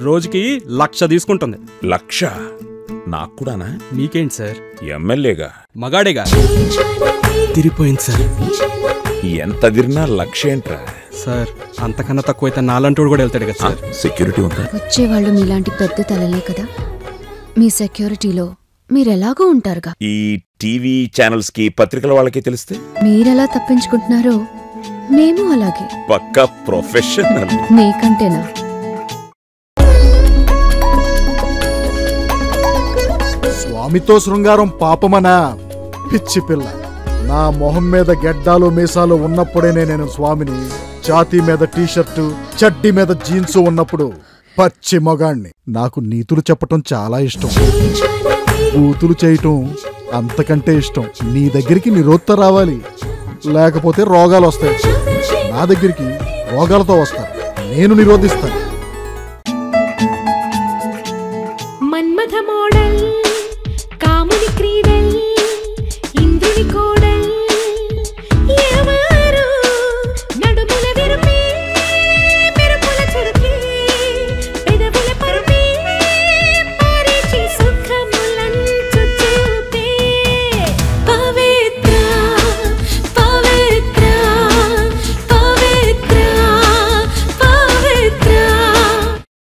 రోజుకి 1,00,000 తీసుకుంటుంది. 1,00,000? నాకు కూడానా? మీకేంటి సార్? ఎమ్మెల్యేగా మగాడేగా. తిరిగిపోయింది సార్. ఎంత తిరిగినా 1,00,000 ఏంట్రా సార్? అంతకన్నా తక్కువైతే నాలంటోడు కూడా వెళ్తాడు కదా సార్. సెక్యూరిటీ ఉందా? వచ్చేవాళ్ళు మీలాంటి పెద్ద తలలే కదా. మీ సెక్యూరిటీలో మీరెలాగో ఉంటారుగా. ఈ టీవీ ఛానల్స్ కి పత్రికల వాళ్ళకి తెలిస్తే మీరెలా తప్పించుకుంటున్నారో మేము అలాగే. పక్కా ప్రొఫెషనల్. మీకంటేనా? స్వామితో శృంగారం పాపమనా? పిచ్చి పిల్ల. నా మొహం మీద గెడ్డాలు మీసాలు ఉన్నప్పుడేనే నేను స్వామిని. ఛాతీ మీద టీషర్టు, చడ్డీ మీద జీన్స్ ఉన్నప్పుడు పచ్చి మొగాణ్ణి. నాకు నీతులు చెప్పటం చాలా ఇష్టం, బూతులు చేయటం అంతకంటే ఇష్టం. నీ దగ్గరికి నిరోధత రావాలి, లేకపోతే రోగాలు వస్తాయి. నా దగ్గరికి రోగాలతో వస్తారు, నేను నిరోధిస్తాను.